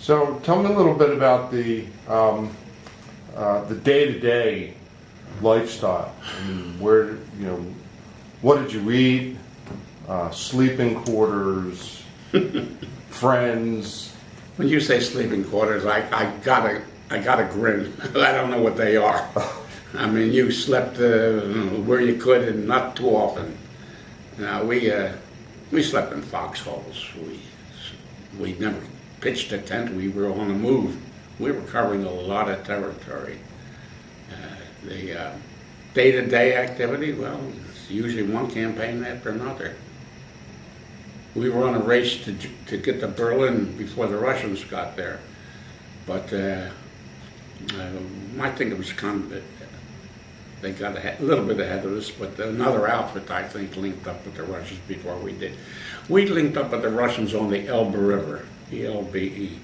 So tell me a little bit about the day-to-day lifestyle. I mean, where, what did you eat? Sleeping quarters, friends. When you say sleeping quarters, I gotta grin. I don't know what they are. I mean, you slept where you could and not too often. We slept in foxholes. We never pitched a tent. We were on the move. We were covering a lot of territory. The day-to-day activity, well, it's usually one campaign after another. We were on a race to get to Berlin before the Russians got there. But I think it was they got a little bit ahead of us, but another outfit, I think, linked up with the Russians before we did. We linked up with the Russians on the Elbe River, ELBE.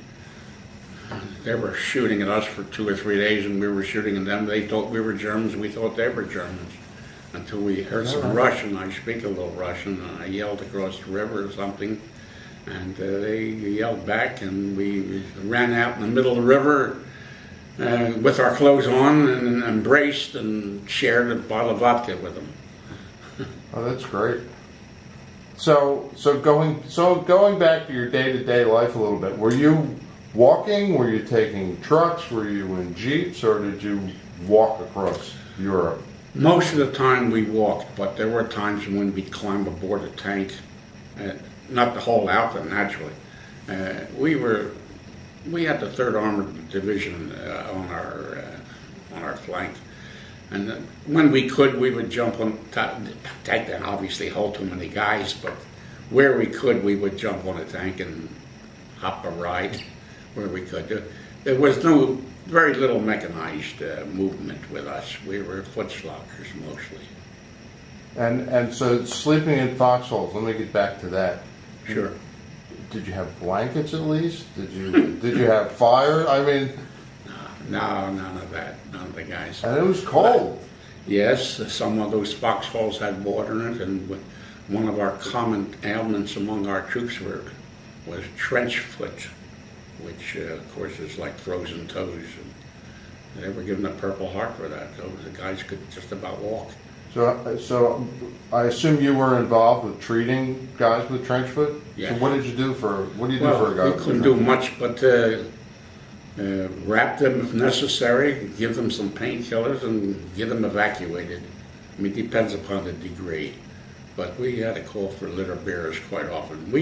They were shooting at us for 2 or 3 days, and we were shooting at them. They thought we were Germans, we thought they were Germans. Until we heard some Russian. I speak a little Russian, and I yelled across the river or something, and they yelled back, and we ran out in the middle of the river with our clothes on and embraced and shared a bottle of vodka with them. Oh, that's great. So going back to your day-to-day life a little bit, were you walking? Were you taking trucks? Were you in jeeps, or did you walk across Europe? Most of the time we walked, but there were times when we'd climb aboard a tank, not the whole outfit, naturally. We had the 3rd Armored Division on our flank, and when we could, we would jump on tank. Then obviously hold too many guys, but where we could, we would jump on a tank and hop a ride where we could. There was very little mechanized movement with us. We were foot sloggers mostly. And so sleeping in foxholes. Let me get back to that. Sure. Did you have blankets at least? Did you have fire? I mean, no, none of that. None of the guys. And it was cold. Yes, some of those foxholes had water in it, and one of our common ailments among our troops was trench foot, which of course is like frozen toes. And they were given a Purple Heart for that. So the guys could just about walk. So I assume you were involved with treating guys with trench foot? Yes. So what do you do for a guy? We couldn't do much but wrap them if necessary, give them some painkillers, and get them evacuated. I mean, it depends upon the degree. But we had to call for litter bearers quite often.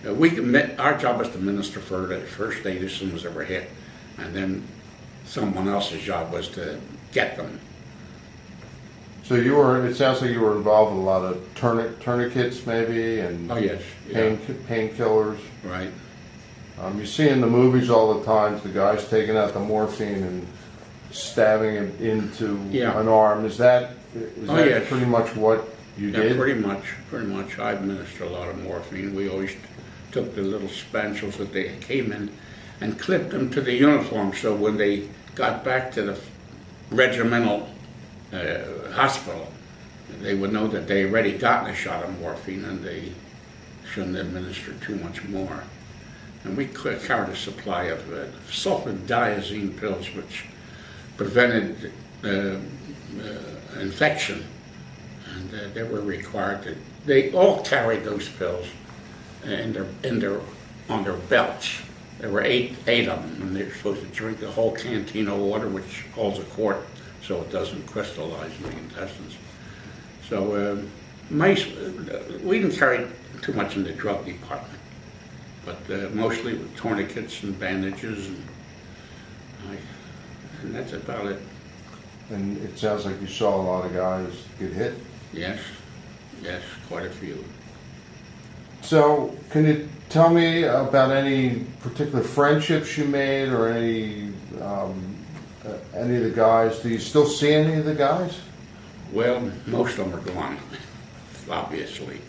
Our job was to minister for the first aid as soon as they were hit, and then someone else's job was to get them. So it sounds like you were involved with a lot of tourniquets maybe, and oh yes, painkillers. Right. You see in the movies all the time the guys taking out the morphine and stabbing it into an arm. Is that yes. pretty much what you did? Pretty much. I administered a lot of morphine. We always took the little spatulas that they came in and clipped them to the uniform, so when they got back to the regimental hospital, they would know that they already gotten a shot of morphine and they shouldn't administer too much more. And we carried a supply of sulfadiazine pills, which prevented infection, and they were required to. They all carried those pills on their belts. There were eight of them, and they're supposed to drink the whole canteen of water, which holds a quart, so it doesn't crystallize in the intestines. So we didn't carry too much in the drug department, but mostly with tourniquets and bandages, and that's about it. And it sounds like you saw a lot of guys get hit. Yes, quite a few. So, can you tell me about any particular friendships you made, or any of the guys? Do you still see any of the guys? Well, most of them are gone, obviously.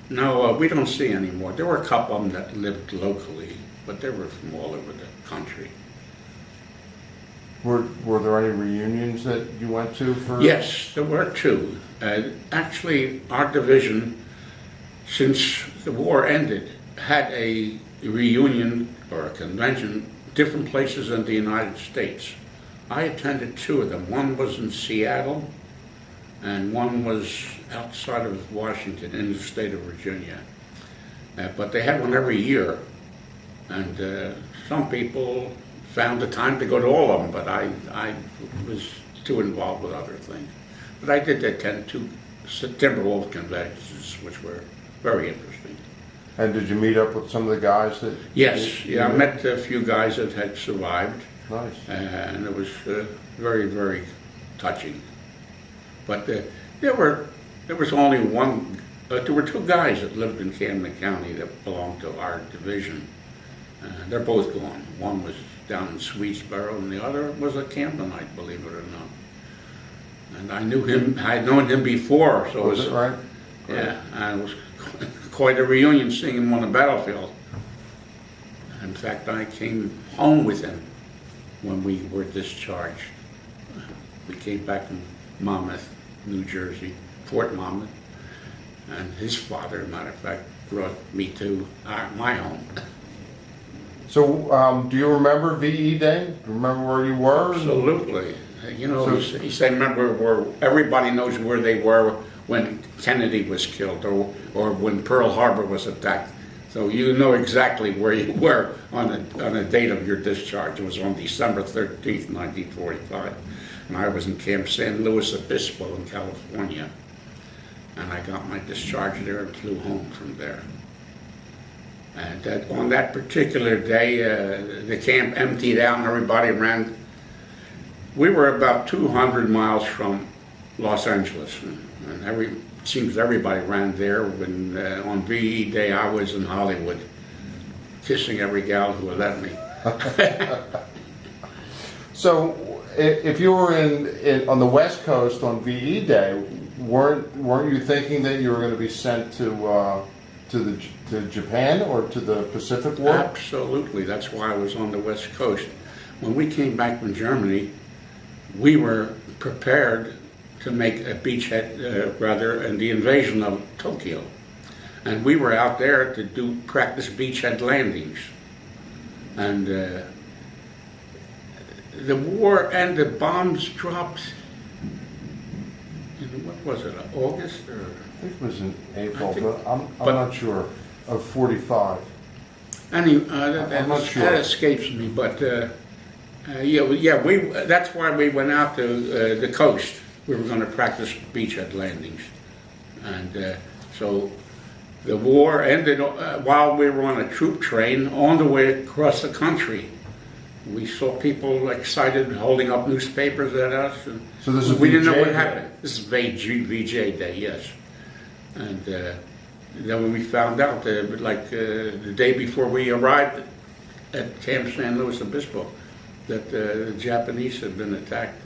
No, we don't see anymore. There were a couple of them that lived locally, but they were from all over the country. Were there any reunions that you went to for? Yes, there were two. Actually, our division, since the war ended, had a reunion or a convention different places in the United States. I attended two of them. One was in Seattle, and one was outside of Washington in the state of Virginia. But they had one every year, and some people found the time to go to all of them, but I was too involved with other things. But I did attend two Timberwolf conventions, which were very interesting. And did you meet up with some of the guys that? Yes, yeah, I met a few guys that had survived. Nice. And it was very, very touching. But there was only one. There were two guys that lived in Camden County that belonged to our division. They're both gone. One was down in Swedesboro, and the other was a Camdenite, believe it or not. And I knew him. I had known him before, so Was it right? yeah, and it was quite a reunion seeing him on the battlefield. In fact, I came home with him when we were discharged. We came back from Monmouth, New Jersey, Fort Monmouth, and his father, as a matter of fact, brought me to my home. So, do you remember VE Day? Do you remember where you were? Absolutely. You know, he said, remember where everybody knows where they were when Kennedy was killed or when Pearl Harbor was attacked. So you know exactly where you were on the date of your discharge. It was on December 13th, 1945. And I was in Camp San Luis Obispo in California. And I got my discharge there and flew home from there. And on that particular day, the camp emptied out and everybody ran. We were about 200 miles from Los Angeles, and it seems everybody ran there. When on VE Day, I was in Hollywood, kissing every gal who would let me. So, if you were on the West Coast on VE Day, weren't you thinking that you were going to be sent to Japan or to the Pacific War? Absolutely. That's why I was on the West Coast. When we came back from Germany, we were prepared to make a beachhead, in the invasion of Tokyo. And we were out there to do practice beachhead landings. And the war ended, bombs dropped in, what was it, August? Or? I think it was in April, but I'm not sure, of 45. I'm not sure. That escapes me, but that's why we went out to the coast. We were going to practice beachhead landings. And so the war ended while we were on a troop train on the way across the country. We saw people excited holding up newspapers at us. And So this is we didn't know VJ what Day. happened. This is VJ Day, yes. And then when we found out, the day before we arrived at Camp San Luis Obispo, that the Japanese had been attacked.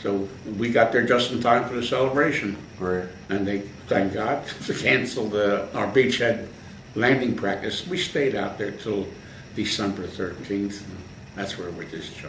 So we got there just in time for the celebration. Great. And they, thank God, canceled our beachhead landing practice. We stayed out there till December 13th. And that's where we discharged.